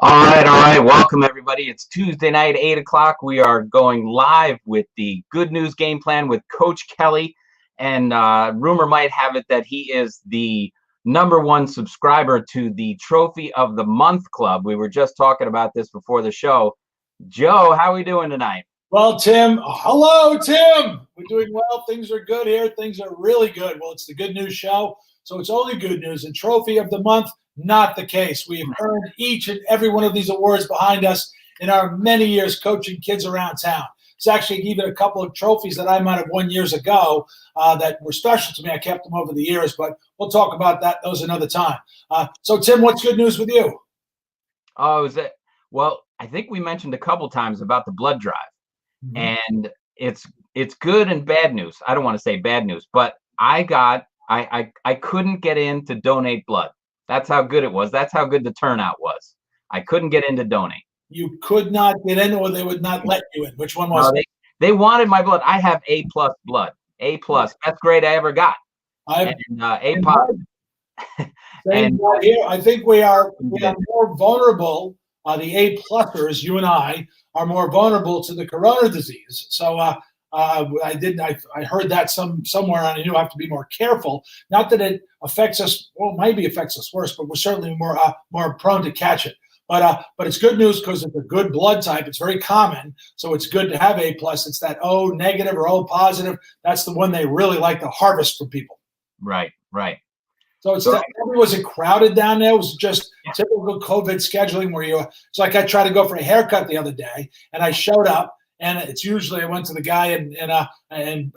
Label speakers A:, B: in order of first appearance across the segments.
A: All right. Welcome, everybody. It's Tuesday night, 8 o'clock. We are going live with the Good News Game Plan with Coach Kelly. And rumor might have it that he is the #1 subscriber to the Trophy of the Month Club. We were just talking about this before the show. Joe, how are we doing tonight?
B: Well, Tim, hello, Tim. We're doing well. Things are good here. Things are really good. Well, it's the Good News Show, so it's only good news. And Trophy of the Month, not the case. We have earned each and every one of these awards behind us in our many years coaching kids around town. It's actually even a couple of trophies that I might have won years ago that were special to me. I kept them over the years, but we'll talk about those another time. So, Tim, what's good news with you?
A: Oh, is it? Well, I think we mentioned a couple times about the blood drive. Mm-hmm. And it's good and bad news. I don't want to say bad news, but I couldn't get in to donate blood. That's how good it was. That's how good the turnout was. I couldn't get in to donate.
B: You could not get in, or they would not let you in. Which one was it?
A: They wanted my blood. I have A+ blood. A+. Best grade I ever got. A+.
B: And here, I think we are more vulnerable. The A+ers, you and I, are more vulnerable to the corona disease. So I heard that somewhere, and I knew I have to be more careful. Not that it affects us, well, maybe affects us worse, but we're certainly more prone to catch it. But it's good news because it's a good blood type. It's very common, so it's good to have A+. It's that O negative or O positive. That's the one they really like to harvest from people.
A: Right.
B: So was it crowded down there? It was just typical COVID scheduling where it's like I tried to go for a haircut the other day, and I showed up, and it's usually I went to the guy in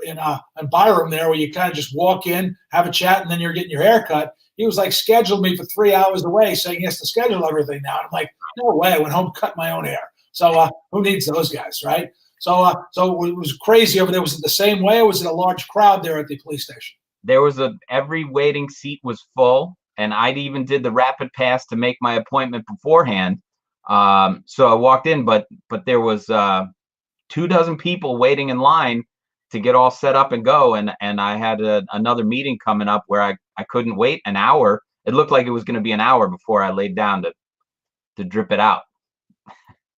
B: Byram there where you kind of just walk in, have a chat, and then you're getting your haircut. He was like scheduled me for 3 hours away, saying he has to schedule everything now. And I'm like, no way. I went home, cut my own hair. So who needs those guys, right? So it was crazy over there. Was it the same way, or was it a large crowd there at the police station?
A: There was every waiting seat was full, and I even did the rapid pass to make my appointment beforehand. So I walked in, but there was 24 people waiting in line to get all set up and go, and I had another meeting coming up where I couldn't wait an hour. It looked like it was going to be an hour before I laid down to drip it out.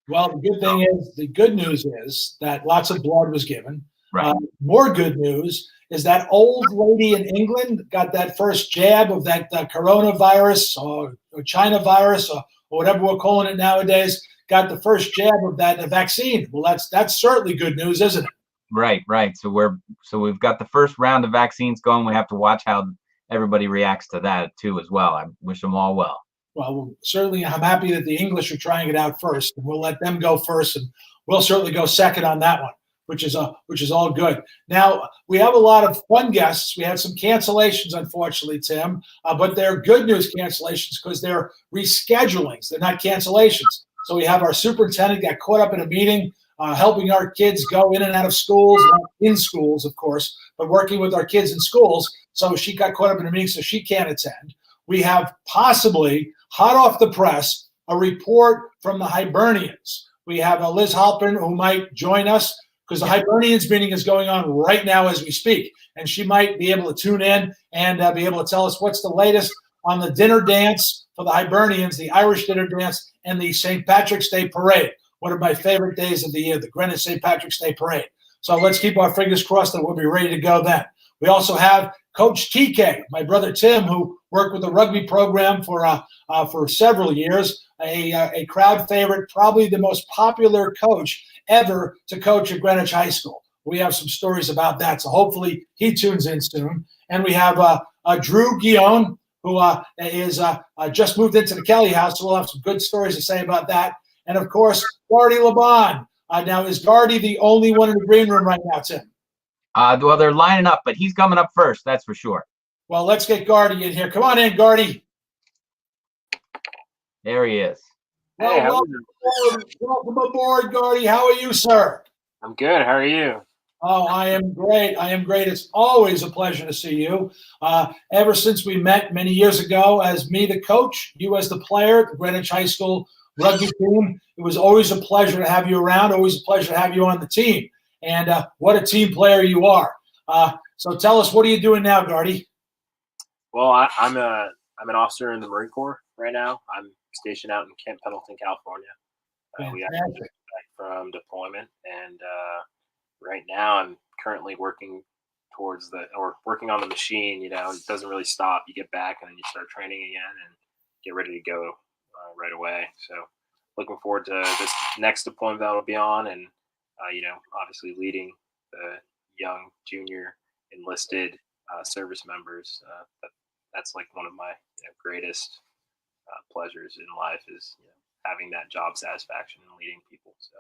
B: Well, the good news is that lots of blood was given.
A: Right.
B: More good news is that old lady in England got that first jab of that coronavirus or China virus or whatever we're calling it nowadays, got the first jab of that vaccine. Well, that's certainly good news, isn't it?
A: Right. So we've got the first round of vaccines going. We have to watch how everybody reacts to that too as well. I wish them all well.
B: Well, certainly I'm happy that the English are trying it out first, and we'll let them go first, and we'll certainly go second on that one, which is all good. Now, we have a lot of fun guests. We had some cancellations, unfortunately, Tim, but they're good news cancellations because they're reschedulings. They're not cancellations. So we have our superintendent got caught up in a meeting helping our kids go in and out of schools, not in schools, of course, but working with our kids in schools. So she got caught up in a meeting, so she can't attend. We have possibly, hot off the press, a report from the Hibernians. We have Liz Halpin, who might join us, because the Hibernians meeting is going on right now as we speak. And she might be able to tune in and be able to tell us what's the latest on the dinner dance for the Hibernians, the Irish dinner dance, and the St. Patrick's Day Parade, one of my favorite days of the year, the Greenwich St. Patrick's Day Parade. So let's keep our fingers crossed that we'll be ready to go then. We also have Coach TK, my brother Tim, who worked with the rugby program for several years, a crowd favorite, probably the most popular coach ever to coach at Greenwich High School. We have some stories about that, so hopefully he tunes in soon. And we have Drew Guillaume, who is just moved into the Kelly house, so we'll have some good stories to say about that. And, of course, Gardy Labon. Now, is Gardy the only one in the green room right now, Tim?
A: Well, they're lining up, but he's coming up first, that's for sure.
B: Well, let's get Gardy in here. Come on in, Gardy.
A: There he is.
B: Well, welcome aboard, Gardy. How are you, sir?
C: I'm good. How are you?
B: Oh, I am great. It's always a pleasure to see you. Ever since we met many years ago as me, the coach, you as the player at the Greenwich High School rugby team, it was always a pleasure to have you around, always a pleasure to have you on the team. And what a team player you are. So tell us, what are you doing now, Gardy?
C: Well, I'm a I'm an officer in the Marine Corps right now. I'm stationed out in Camp Pendleton, California. We actually just back from deployment, and right now I'm currently working working on the machine. It doesn't really stop. You get back and then you start training again and get ready to go right away. So looking forward to this next deployment that I'll be on, and obviously leading the young junior enlisted service members. That's like one of my greatest pleasures in life is having that job satisfaction and leading people. So.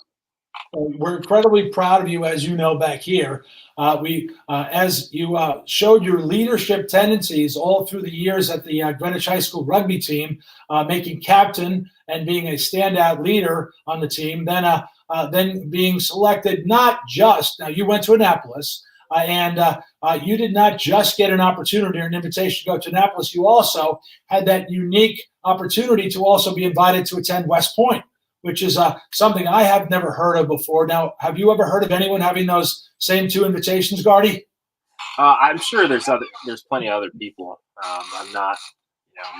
B: We're incredibly proud of you, as you know, back here. As you showed your leadership tendencies all through the years at the Greenwich High School rugby team, making captain and being a standout leader on the team, then being selected now you went to Annapolis, and you did not just get an opportunity or an invitation to go to Annapolis. You also had that unique opportunity to also be invited to attend West Point, which is something I have never heard of before. Now, have you ever heard of anyone having those same two invitations, Gardy?
C: I'm sure there's plenty of other people. I'm not,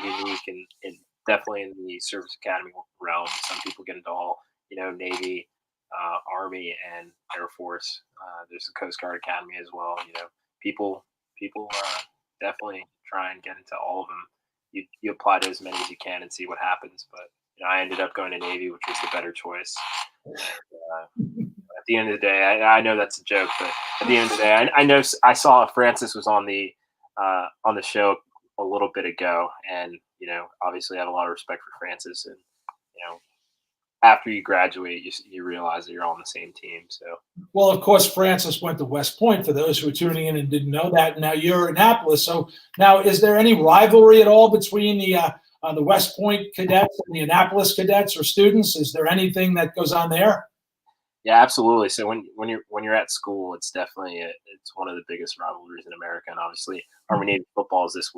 C: unique and definitely in the service academy realm. Some people get into all, Navy, Army, and Air Force. There's the Coast Guard Academy as well. People definitely try and get into all of them. You apply to as many as you can and see what happens, but I ended up going to Navy, which was the better choice. At the end of the day, I know that's a joke, but at the end of the day, I know I saw Francis was on the show a little bit ago, and obviously I have a lot of respect for Francis, and after you graduate, you realize that you're all on the same team. So,
B: well, of course, Francis went to West Point. For those who are tuning in and didn't know that, now you're in Annapolis. So now, is there any rivalry at all between the West Point cadets and the Annapolis cadets or students? Is there anything that goes on there?
C: Yeah, absolutely. So when you're at school, it's definitely it's one of the biggest rivalries in America, and obviously Army Navy football is this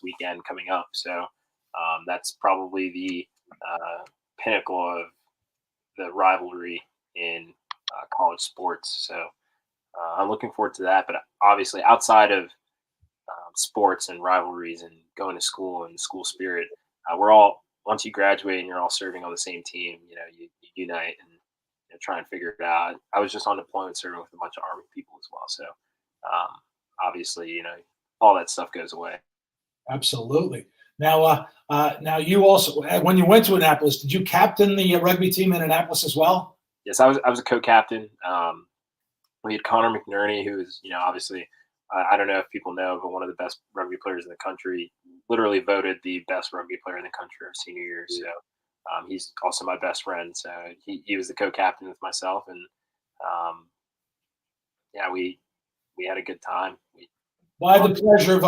C: weekend coming up. So that's probably the pinnacle of the rivalry in college sports. So I'm looking forward to that. But obviously, outside of sports and rivalries and going to school and school spirit, we're all, once you graduate and you're all serving on the same team, you unite and try and figure it out. I was just on deployment serving with a bunch of Army people as well. So obviously, all that stuff goes away.
B: Absolutely. Now you also, when you went to Annapolis, did you captain the rugby team in Annapolis as well?
C: Yes, I was a co-captain. We had Connor McNerney, who is, obviously, I don't know if people know, but one of the best rugby players in the country, literally voted the best rugby player in the country our senior year. So he's also my best friend. So he was the co-captain with myself, and we had a good time.
B: Well, I had the pleasure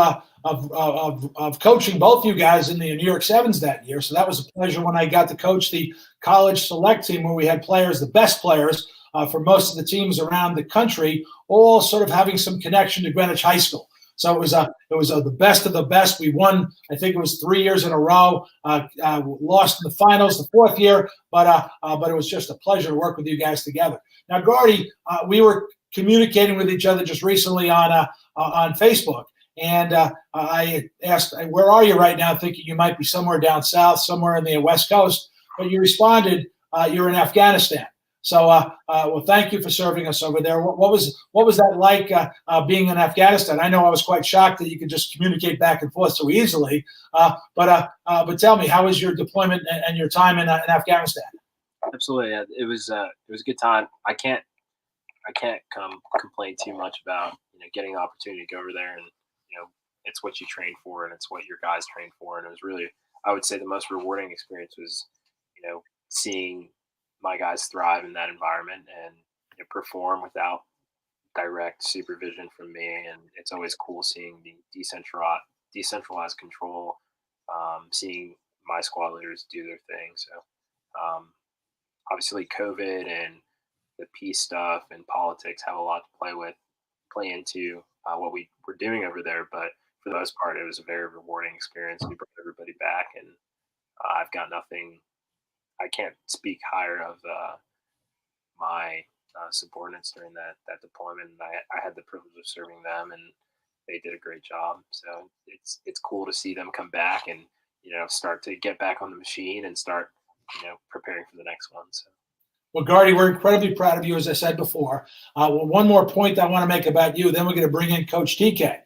B: of coaching both you guys in the New York Sevens that year. So that was a pleasure when I got to coach the college select team, where we had players, the best players for most of the teams around the country, all sort of having some connection to Greenwich High School. So it was the best of the best. We won, I think it was 3 years in a row. Lost in the finals the fourth year, but it was just a pleasure to work with you guys together. Now, Gardy, we were communicating with each other just recently on Facebook, and I asked, "Where are you right now?" Thinking you might be somewhere down south, somewhere in the West Coast, but you responded, "You're in Afghanistan." So, well, thank you for serving us over there. What was that like being in Afghanistan? I know I was quite shocked that you could just communicate back and forth so easily. But tell me, how was your deployment and your time in Afghanistan?
C: Absolutely, it was a good time. I can't complain too much about getting the opportunity to go over there, and it's what you train for and it's what your guys train for, and it was really, I would say, the most rewarding experience was seeing my guys thrive in that environment and perform without direct supervision from me. And it's always cool seeing the decentralized control, seeing my squad leaders do their thing. So obviously COVID and the peace stuff and politics have a lot to play into what we were doing over there. But for the most part, it was a very rewarding experience. We brought everybody back, and I've got nothing. I can't speak higher of my subordinates during that deployment. And I had the privilege of serving them, and they did a great job. So it's cool to see them come back and start to get back on the machine and start preparing for the next one. So.
B: Well, Gardy, we're incredibly proud of you, as I said before. One more point I want to make about you, then we're going to bring in Coach TK.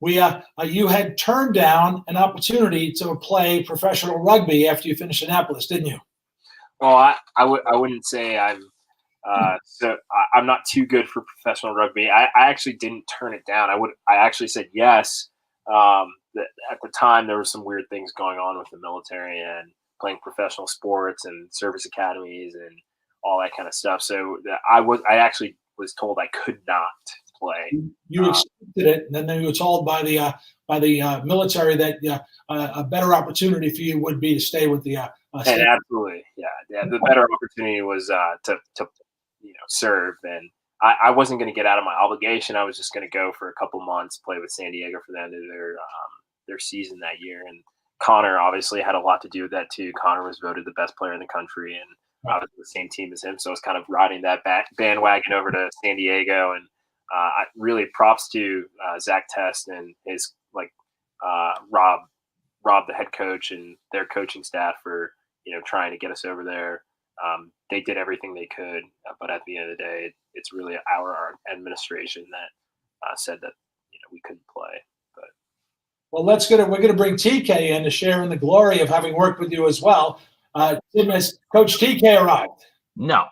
B: You had turned down an opportunity to play professional rugby after you finished Annapolis, didn't you?
C: Well, I wouldn't say I'm not too good for professional rugby. I actually didn't turn it down. I actually said yes. At the time, there were some weird things going on with the military and playing professional sports and service academies and all that kind of stuff. So I actually was told I could not play.
B: You accepted it, and then you were told by the military that a better opportunity for you would be to stay with the.
C: And absolutely, yeah. The better opportunity was to serve, and I wasn't going to get out of my obligation. I was just going to go for a couple months, play with San Diego for the end of their season that year. And Connor obviously had a lot to do with that too. Connor was voted the best player in the country, and I was the same team as him, so I was kind of riding that bandwagon over to San Diego. And I really props to Zach Test and his Rob, the head coach, and their coaching staff for trying to get us over there. They did everything they could, but at the end of the day, it's really our administration that said that we couldn't play. But
B: well, we're going to bring TK in to share in the glory of having worked with you as well. Has Coach TK arrived?
A: No,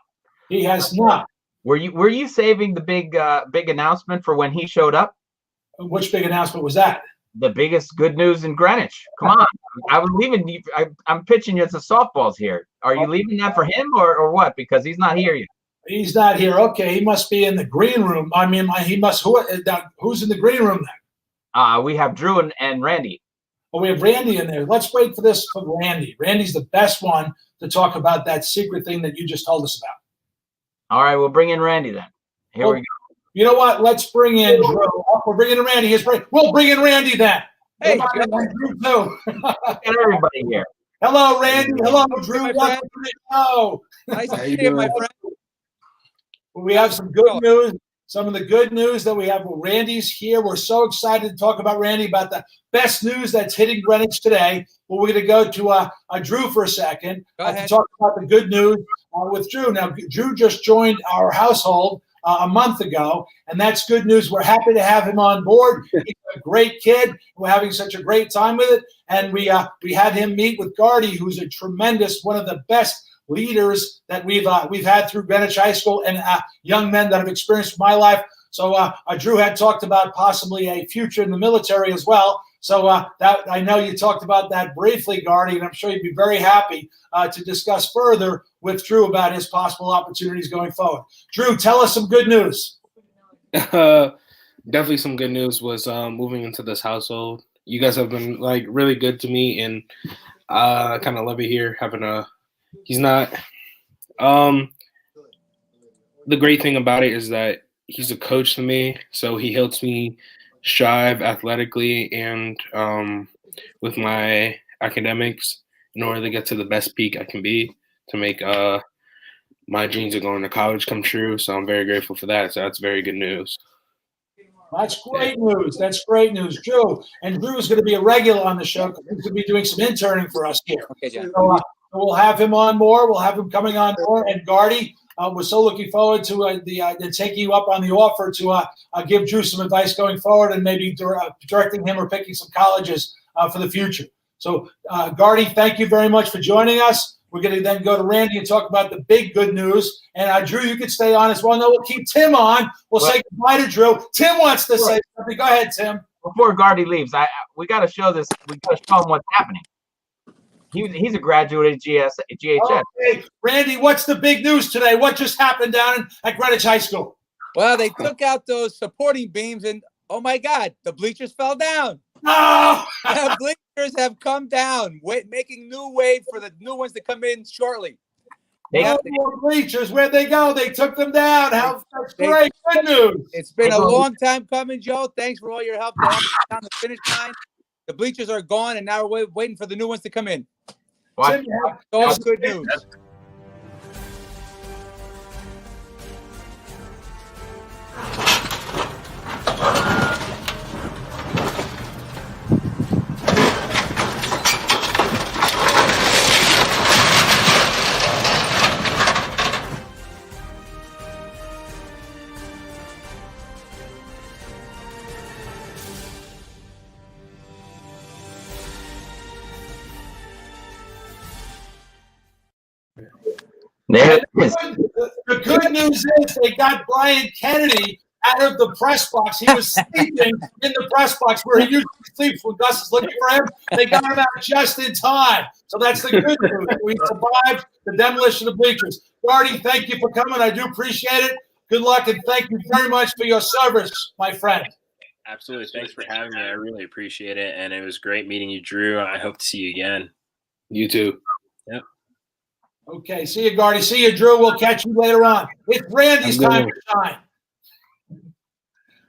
B: he has not.
A: Were you saving the big announcement for when he showed up?
B: Which big announcement was that?
A: The biggest good news in Greenwich. Come on, I was leaving. I'm pitching you to softballs here. Are you leaving that for him or what? Because he's not here yet.
B: He's not here. Okay, he must be in the green room. I mean, he must. Who's in the green room then?
A: We have Drew and Randy.
B: Oh, we have Randy in there. Let's wait for this for Randy. Randy's the best one to talk about that secret thing that you just told us about.
A: All right, we'll bring in Randy then. Here we go.
B: You know what? Let's bring in Drew. Oh, we're bringing in Randy. We'll bring in Randy then.
D: Hey,
B: Drew too.
A: Get everybody here.
B: Hello, Randy. Hello, Drew. Welcome to the show.
D: Nice to see you, my friend.
B: We have some good news. Some of the good news that we have. Well, Randy's here. We're so excited to talk about Randy, about the best news that's hitting Greenwich today. Well, we're going to go to Drew for a second to talk about the good news with Drew. Now, Drew just joined our household a month ago, and that's good news. We're happy to have him on board. He's a great kid. We're having such a great time with it, and we had him meet with Gardy, who's a tremendous, one of the best leaders that we've had through Greenwich High School, and young men that have experienced my life. So Drew had talked about possibly a future in the military as well. So that I know you talked about that briefly, Gardy, and I'm sure you'd be very happy to discuss further with Drew about his possible opportunities going forward. Drew, tell us some good news.
E: Definitely some good news was moving into this household. You guys have been really good to me, and I kind of love it here. He's not. The great thing about it is that he's a coach to me, so he helps me strive athletically and with my academics in order to get to the best peak I can be to make my dreams of going to college come true. So I'm very grateful for that. So that's very good news.
B: That's great news. That's great news, Drew. And Drew is going to be a regular on the show because he's going to be doing some interning for us here.
D: Okay, John.
B: So, we'll have him on more. We'll have him coming on more. And Gardy, we're so looking forward to taking you up on the offer to give Drew some advice going forward and maybe directing him or picking some colleges for the future. So, Gardy, thank you very much for joining us. We're going to then go to Randy and talk about the big good news. And Drew, you can stay on as well. No, we'll keep Tim on. We'll say goodbye to Drew. Tim wants to say something. Go ahead, Tim.
A: Before Gardy leaves, we got to show this. We got to show him what's happening. He's a graduate at GHS.
B: Okay, Randy, what's the big news today? What just happened down at Greenwich High School?
D: Well, they took out those supporting beams, and oh my God, the bleachers fell down.
B: No!
D: The bleachers have come down, making new way for the new ones to come in shortly.
B: No more bleachers. Where'd they go? They took them down. That's great. Good news.
D: It's been a long time coming, Joe. Thanks for all your help down the finish line. The bleachers are gone, and now we're waiting for the new ones to come in.
A: What?
D: All good news.
A: There it is.
B: The good news is they got Brian Kennedy out of the press box. He was sleeping in the press box where he usually sleeps when Gus is looking for him. They got him out just in time. So that's the good news. We survived the demolition of bleachers. Gardy, thank you for coming. I do appreciate it. Good luck, and thank you very much for your service, my friend.
C: Absolutely. Thanks for having me. I really appreciate it. And it was great meeting you, Drew. I hope to see you again.
E: You too.
C: Yep.
B: Okay, see you, Gardy. See you, Drew. We'll catch you later on. It's Randy's time to shine.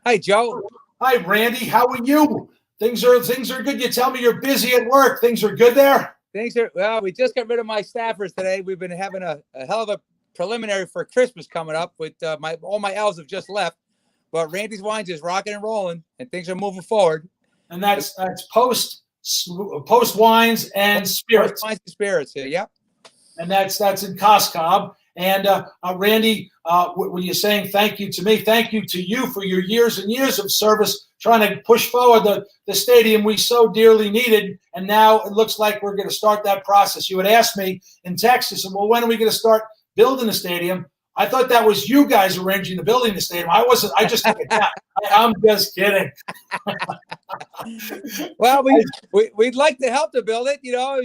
D: Hi, Joe.
B: Hi, Randy. How are you? Things are good. You tell me you're busy at work. Things are good there?
D: Things are, well, we just got rid of my staffers today. We've been having a hell of a preliminary for Christmas coming up with all my elves have just left. But Randy's Wines is rocking and rolling, and things are moving forward.
B: And that's post wines and spirits.
D: Post wines and spirits here, yep.
B: And that's in Coscob. And Randy, when you're saying thank you to me, thank you to you for your years and years of service trying to push forward the stadium we so dearly needed. And now it looks like we're going to start that process. You had asked me in Texas, well, when are we going to start building the stadium? I thought that was you guys arranging the building the stadium. I wasn't. I just took it down. I'm just kidding.
D: Well, we'd like to help to build it. You know,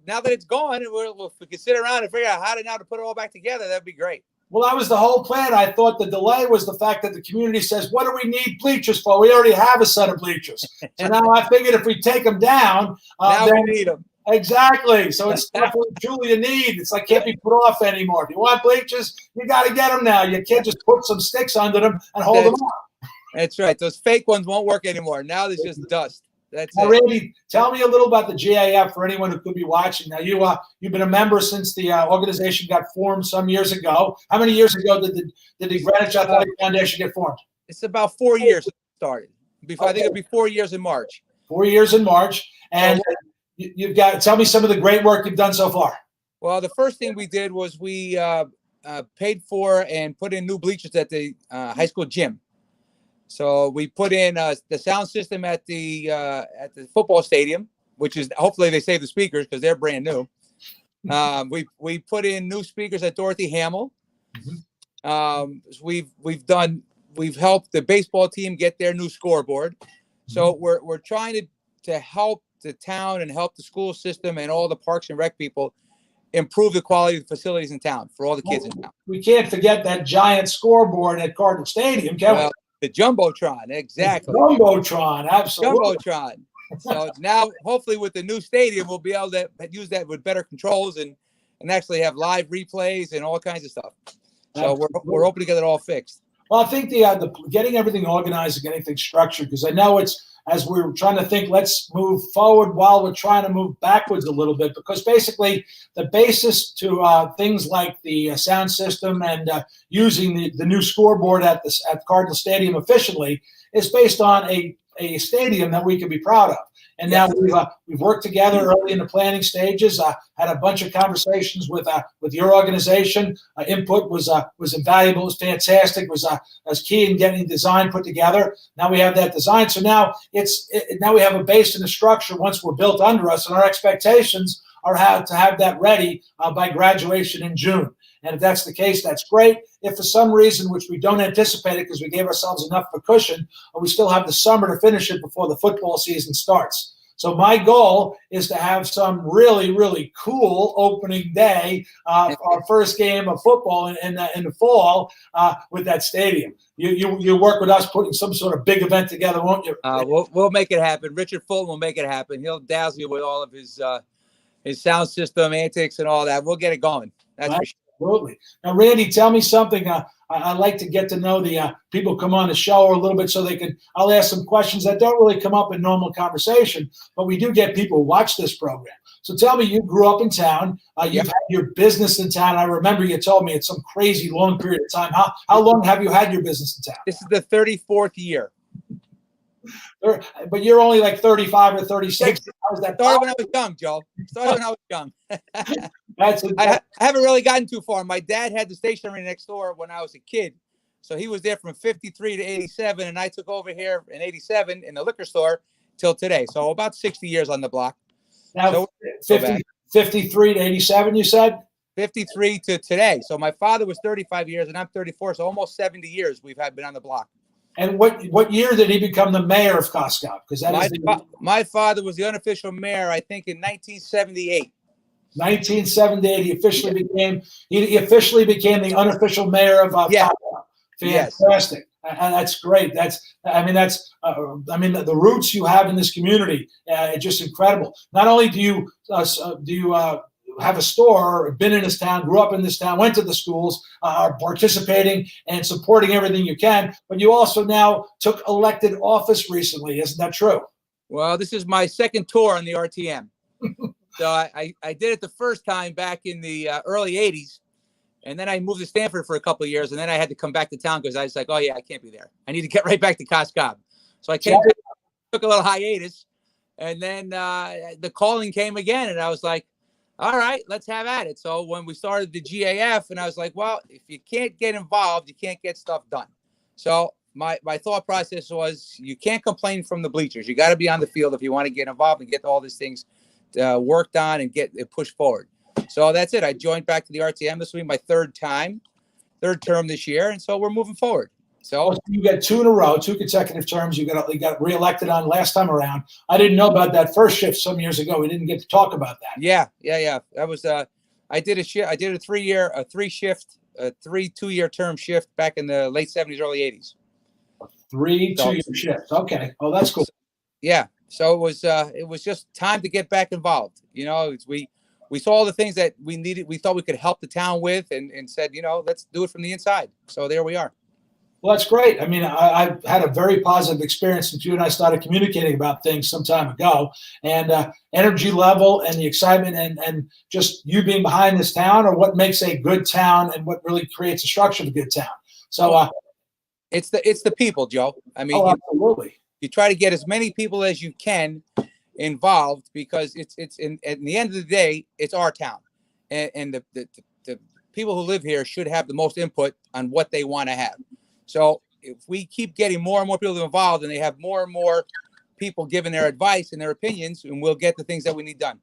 D: now that it's gone, if we could sit around and figure out how to put it all back together, that'd be great.
B: Well, that was the whole plan. I thought the delay was the fact that the community says, what do we need bleachers for? We already have a set of bleachers. So now I figured if we take them down,
D: now we need them.
B: Exactly. So it's definitely truly a need. It's like can't be put off anymore. If you want bleachers, you got to get them now. You can't just put some sticks under them and hold them up.
D: That's right. Those fake ones won't work anymore. Now there's just dust. That's
B: now,
D: it.
B: Randy, tell me a little about the GAF for anyone who could be watching. Now, you've been a member since the organization got formed some years ago. How many years ago did the Greenwich Athletic Foundation get formed?
D: It's about 4 years it started. I think it'll be 4 years in March.
B: 4 years in March. And you've got, tell me some of the great work you've done so far.
D: Well, the first thing we did was we paid for and put in new bleachers at the high school gym. So we put in the sound system at the football stadium, which is hopefully they save the speakers because they're brand new. We put in new speakers at Dorothy Hamill. Mm-hmm. We've helped the baseball team get their new scoreboard. So we're trying to help the town and help the school system and all the parks and rec people improve the quality of the facilities in town for all the kids in town. We
B: can't forget that giant scoreboard at Cardinal Stadium, can we?
D: The Jumbotron, exactly.
B: The Jumbotron, absolutely.
D: Jumbotron. So now, hopefully, with the new stadium, we'll be able to use that with better controls and actually have live replays and all kinds of stuff. So we're hoping to get it all fixed.
B: Well, I think the getting everything organized and getting things structured, because I know it's, as we're trying to think, let's move forward while we're trying to move backwards a little bit, because basically the basis to things like the sound system and using the new scoreboard at Cardinal Stadium efficiently is based on a stadium that we can be proud of. And now we've worked together early in the planning stages. Had a bunch of conversations with your organization. Input was invaluable. It was fantastic. Was key in getting the design put together. Now we have that design. So now now we have a base and a structure once we're built under us, and our expectations are to have that ready by graduation in June. And if that's the case, that's great. If for some reason, which we don't anticipate it because we gave ourselves enough of a cushion, we still have the summer to finish it before the football season starts. So my goal is to have some really, really cool opening day, our first game of football in the fall with that stadium. You work with us putting some sort of big event together, won't you?
D: We'll make it happen. Richard Fulton will make it happen. He'll dazzle you with all of his sound system antics and all that. We'll get it going. That's for sure.
B: Absolutely. Now, Randy, tell me something. I like to get to know the people who come on the show a little bit so I'll ask some questions that don't really come up in normal conversation, but we do get people who watch this program. So tell me, you grew up in town. You've had your business in town. I remember you told me it's some crazy long period of time. How long have you had your business in town?
D: This is the 34th year.
B: But you're only like 35 or 36. How is that?
D: Started when I was young, Joe. Started when I was young. I haven't really gotten too far. My dad had the stationery next door when I was a kid. So he was there from 53 to 87, and I took over here in 87 in the liquor store till today. So about 60 years on the block.
B: Now, 53 to 87, you said?
D: 53 to today. So my father was 35 years and I'm 34. So almost 70 years we've been on the block.
B: And what year did he become the mayor of Costco? Because
D: my father was the unofficial mayor, I think, in 1978.
B: 1978, he officially became the unofficial mayor of Costco. Fantastic. Yes. And that's great. The roots you have in this community, it's just incredible. Not only do you have a store, been in this town, grew up in this town, went to the schools, are participating and supporting everything you can, but you also now took elected office recently. Isn't that true?
D: Well, this is my second tour on the RTM. So I did it the first time back in the early 80s. And then I moved to Stanford for a couple of years. And then I had to come back to town because I was like, oh, yeah, I can't be there. I need to get right back to Costco. So I came back, took a little hiatus. And then the calling came again. And I was like, all right, let's have at it. So when we started the GAF, and I was like, well, if you can't get involved, you can't get stuff done. So my thought process was you can't complain from the bleachers. You got to be on the field if you want to get involved and get all these things worked on and get it pushed forward. So that's it. I joined back to the RTM. This will be my third term this year. And so we're moving forward. So
B: you got two in a row, 2 consecutive terms. You got reelected on last time around. I didn't know about that first shift some years ago. We didn't get to talk about that.
D: Yeah. That was I did a shift. I did a 2-year term shift back in the late 70s, early 80s.
B: 3 2-year shifts. Okay. Oh, that's cool.
D: Yeah. So it was just time to get back involved. You know, we saw all the things that we needed. We thought we could help the town with, and said, you know, let's do it from the inside. So there we are.
B: Well, that's great. I mean, I've had a very positive experience since you and I started communicating about things some time ago, and energy level and the excitement and just you being behind this town are what makes a good town and what really creates a structure of a good town. So
D: it's the people, Joe. I mean,
B: absolutely.
D: You try to get as many people as you can involved because at the end of the day, it's our town, and the people who live here should have the most input on what they want to have. So if we keep getting more and more people involved and they have more and more people giving their advice and their opinions, and we'll get the things that we need done.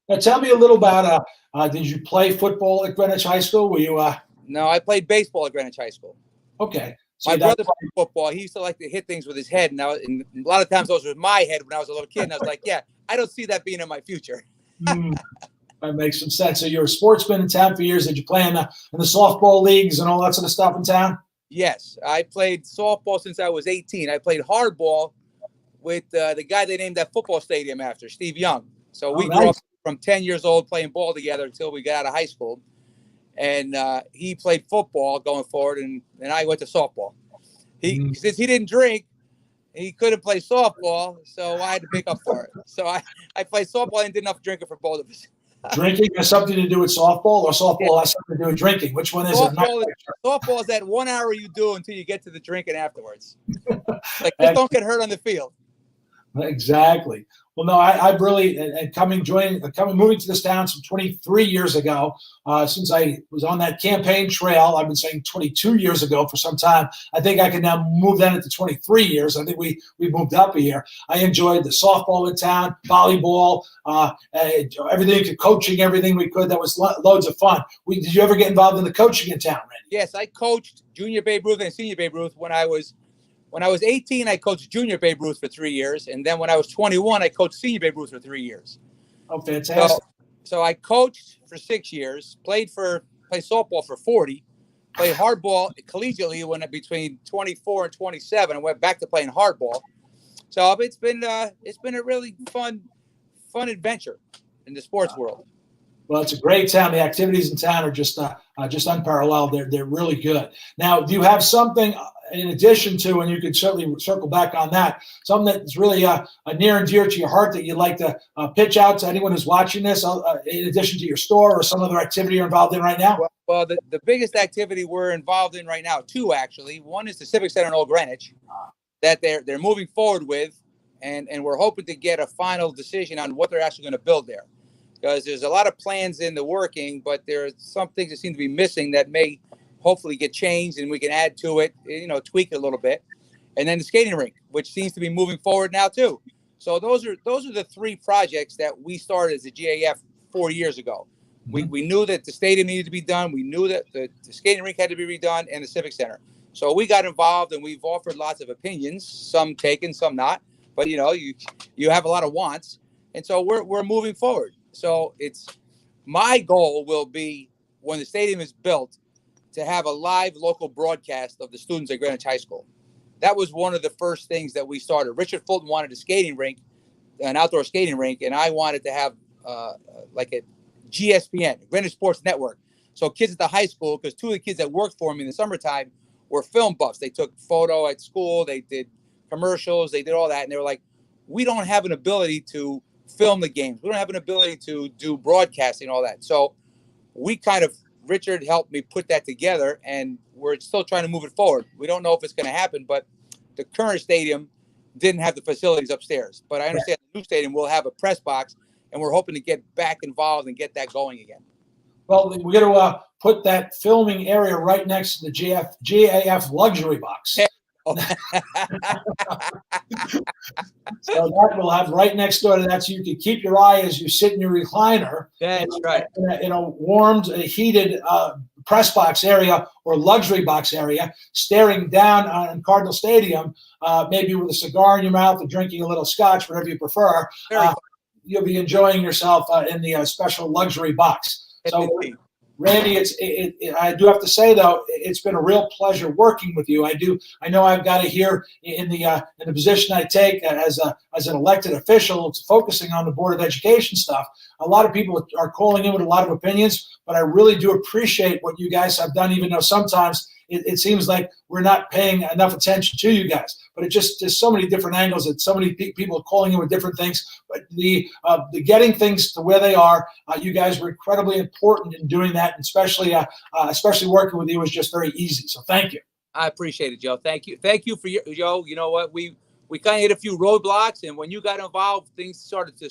B: Now, tell me a little about, did you play football at Greenwich High School? Were you?
D: No, I played baseball at Greenwich High School.
B: Okay.
D: So my brother played football. He used to like to hit things with his head. And a lot of times those were my head when I was a little kid. And I was like, yeah, I don't see that being in my future.
B: That makes some sense. So you're a sportsman in town for years. Did you play in the softball leagues and all that sort of stuff in town?
D: Yes, I played softball since I was 18. I played hardball with the guy they named that football stadium after, Steve Young. So we grew up from 10 years old playing ball together until we got out of high school. And he played football going forward, and I went to softball. Since he didn't drink, he couldn't play softball, so I had to pick up for it. So I played softball and did enough drinking for both of us.
B: Drinking has something to do with softball, or softball has something to do with drinking? Which one is it?
D: Softball is that 1 hour you do until you get to the drinking afterwards. Like, just don't get hurt on the field.
B: Exactly. Well, no, I've really moving to this town some 23 years ago. Since I was on that campaign trail, I've been saying 22 years ago for some time. I think I can now move that into 23 years. I think we moved up a year. I enjoyed the softball in town, volleyball, everything, coaching, everything we could. That was loads of fun. Did you ever get involved in the coaching in town, Randy?
D: Yes, I coached junior Babe Ruth and senior Babe Ruth when I was 18, I coached junior Babe Ruth for 3 years. And then when I was 21, I coached senior Babe Ruth for 3 years.
B: Oh, fantastic.
D: So I coached for 6 years, played softball for 40, played hardball collegiately when between 24 and 27. I went back to playing hardball. So it's been a really fun adventure in the sports world.
B: Well, it's a great town. The activities in town are just unparalleled. They're really good. Now, do you have something in addition to, and you could certainly circle back on that, something that's really near and dear to your heart that you'd like to pitch out to anyone who's watching this, in addition to your store or some other activity you're involved in right now?
D: Well, the biggest activity we're involved in right now, two actually. One is the Civic Center in Old Greenwich that they're moving forward with, and we're hoping to get a final decision on what they're actually going to build there. Because there's a lot of plans in the working, but there are some things that seem to be missing that may hopefully get changed and we can add to it, tweak it a little bit. And then the skating rink, which seems to be moving forward now too. So those are the three projects that we started as a GAF 4 years ago. We knew that the stadium needed to be done. We knew that the skating rink had to be redone and the Civic Center. So we got involved and we've offered lots of opinions, some taken, some not. But you have a lot of wants, and so we're moving forward. So my goal will be when the stadium is built to have a live local broadcast of the students at Greenwich High School. That was one of the first things that we started. Richard Fulton wanted a skating rink, an outdoor skating rink, and I wanted to have like a GSPN, Greenwich Sports Network. So kids at the high school, because two of the kids that worked for me in the summertime were film buffs. They took photo at school, they did commercials, they did all that, and they were like, we don't have an ability to film the games. We don't have an ability to do broadcasting and all that. So Richard helped me put that together, and we're still trying to move it forward. We don't know if it's going to happen, but the current stadium didn't have the facilities upstairs. But I understand the new stadium will have a press box, and we're hoping to get back involved and get that going again.
B: Well, we're going to put that filming area right next to the GAF luxury box. So that will have right next door to that, so you can keep your eye as you sit in your recliner.
D: That's right.
B: In a warmed, heated press box area or luxury box area, staring down on Cardinal Stadium, maybe with a cigar in your mouth or drinking a little scotch, whatever you prefer. You'll be enjoying yourself in the special luxury box. So, Randy, I do have to say though, it's been a real pleasure working with you. I know I've got to hear in the position I take as an elected official, focusing on the Board of Education stuff. A lot of people are calling in with a lot of opinions, but I really do appreciate what you guys have done, even though sometimes it seems like we're not paying enough attention to you guys. But there's so many different angles and so many people calling in with different things. But the getting things to where they are, you guys were incredibly important in doing that, and especially working with you was just very easy. So thank you.
D: I appreciate it, Joe. Thank you for Joe. You know what, we kind of hit a few roadblocks, and when you got involved, things started to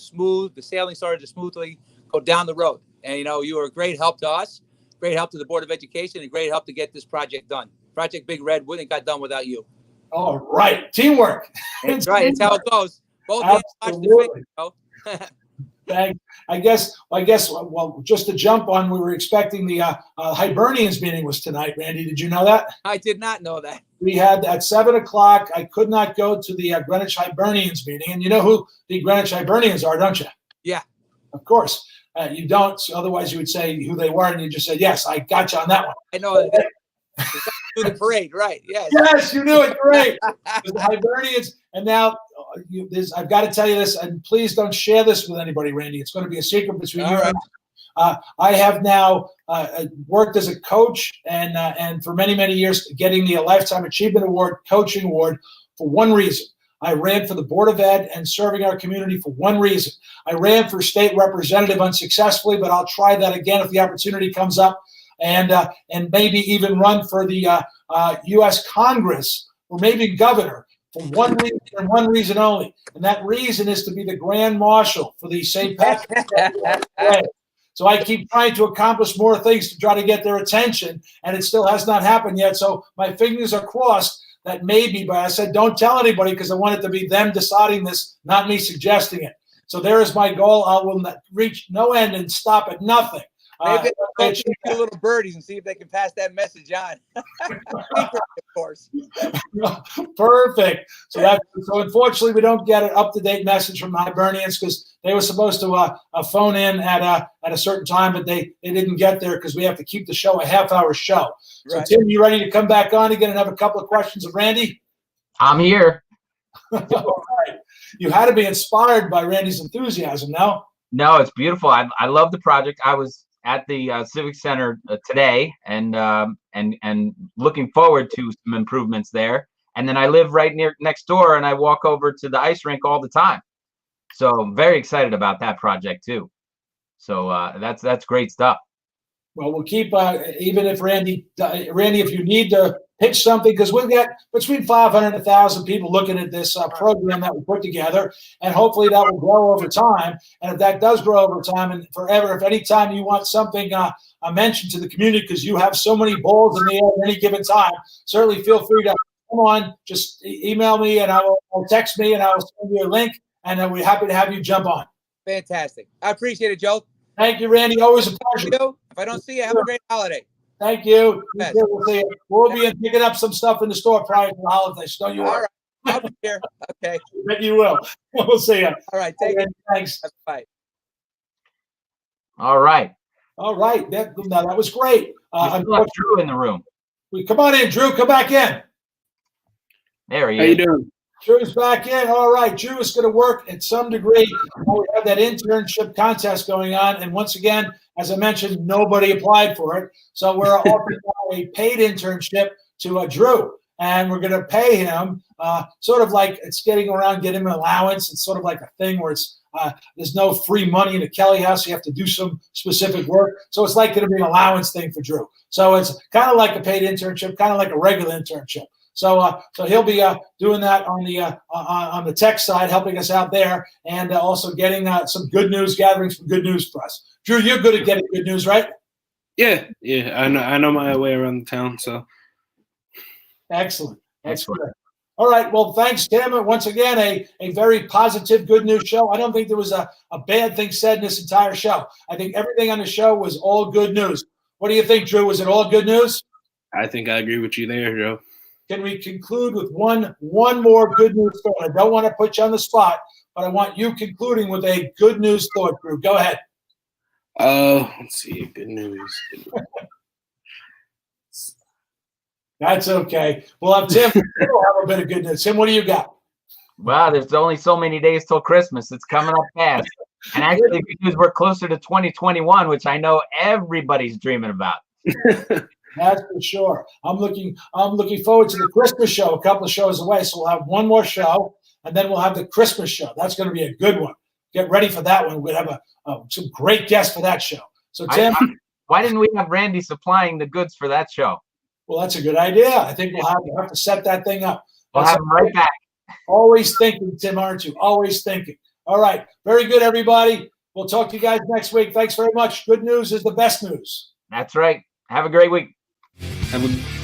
D: the sailing started to smoothly go down the road. And you were a great help to us, great help to the Board of Education, and great help to get this project done. Project Big Red wouldn't have got done without you.
B: All right, teamwork.
D: That's right. It's how it goes. Both hands watch the finger, Joe.
B: Thanks. I guess. Well, just to jump on, we were expecting the Hibernians meeting was tonight. Randy, did you know that?
D: I did not know that.
B: We had at 7:00. I could not go to the Greenwich Hibernians meeting, and you know who the Greenwich Hibernians are, don't you?
D: Yeah.
B: Of course. You don't. Otherwise, you would say who they were, and you just said, "Yes, I got you on that one."
D: I know. Do the parade, right? Yes.
B: Yes, you knew it. Great. The Hibernians, and now I've got to tell you this, and please don't share this with anybody, Randy. It's going to be a secret between you and I. I have now worked as a coach, and for many, many years, getting the Lifetime Achievement Award, Coaching Award, for one reason. I ran for the Board of Ed and serving our community for one reason. I ran for state representative unsuccessfully, but I'll try that again if the opportunity comes up, and maybe even run for the U.S. Congress or maybe governor for one reason and one reason only. And that reason is to be the Grand Marshal for the St. Patrick's Day. So I keep trying to accomplish more things to try to get their attention, and it still has not happened yet. So my fingers are crossed that maybe, but I said, don't tell anybody, because I want it to be them deciding this, not me suggesting it. So there is my goal. I will reach no end and stop at nothing.
D: Maybe I'll coach a little birdies and see if they can pass that message on. Of course.
B: Perfect. So unfortunately, we don't get an up-to-date message from the Hibernians, because they were supposed to phone in at a certain time, but they didn't get there because we have to keep the show a half-hour show. So right. Tim, you ready to come back on again and have a couple of questions of Randy?
A: I'm here.
B: All right. You had to be inspired by Randy's enthusiasm, no?
A: No, it's beautiful. I love the project. I was at the Civic Center today, and looking forward to some improvements there. And then I live right next door, and I walk over to the ice rink all the time. So I'm very excited about that project too. So that's great stuff.
B: Well, we'll keep even if Randy, if you need to pitch something, because we've got between 500 and 1,000 people looking at this program that we put together, and hopefully that will grow over time. And if that does grow over time and forever, if any time you want something mentioned to the community, because you have so many balls in the air at any given time, certainly feel free to come on, just email me, and or text me, and I will send you a link, and we're happy to have you jump on.
D: Fantastic. I appreciate it, Joe.
B: Thank you, Randy. Always a pleasure.
D: If I don't see you, have a great holiday.
B: Thank you.
D: Yes.
B: We'll see you. We'll be picking up some stuff in the store prior to the holidays. Don't you
D: All
B: worry.
D: right. I'll be here. Okay.
B: Bet you will. We'll see you.
D: All right. Take it.
B: Thanks.
D: Bye.
A: All right.
B: All right. That was great.
A: We still have Drew in the room.
B: Come on in, Drew. Come back in.
A: There he
E: How
A: is.
E: you doing?
B: Drew's back in. All right. Drew is going to work at some degree. We have that internship contest going on. And once again, as I mentioned, nobody applied for it. So we're offering a paid internship to Drew. And we're going to pay him sort of like it's getting him an allowance. It's sort of like a thing where it's there's no free money in the Kelly house. You have to do some specific work. So it's like going to be an allowance thing for Drew. So it's kind of like a paid internship, kind of like a regular internship. So he'll be doing that on the tech side, helping us out there, and also getting some good news, gathering some good news for us. Drew, you're good at getting good news, right?
E: Yeah. I know my way around the town. So
B: excellent. That's good. All right. Well, thanks, Tim. Once again, a very positive, good news show. I don't think there was a bad thing said in this entire show. I think everything on the show was all good news. What do you think, Drew? Was it all good news?
E: I think I agree with you there, Joe.
B: Can we conclude with one more good news thought? I don't want to put you on the spot, but I want you concluding with a good news thought, Drew. Go ahead.
E: Let's see. Good news.
B: That's okay. We'll have Tim. We'll have a bit of good news. Tim, what do you got?
A: Wow, there's only so many days till Christmas. It's coming up fast. And actually, because we're closer to 2021, which I know everybody's dreaming about.
B: That's for sure. I'm looking forward to the Christmas show, a couple of shows away. So we'll have one more show, and then we'll have the Christmas show. That's going to be a good one. Get ready for that one. We'll have some great guests for that show. So, Tim.
A: Why didn't we have Randy supplying the goods for that show?
B: Well, that's a good idea. I think we'll have to set that thing up.
A: We'll have him right back.
B: Always thinking, Tim, aren't you? Always thinking. All right. Very good, everybody. We'll talk to you guys next week. Thanks very much. Good news is the best news.
A: That's right. Have a great week.
E: Have a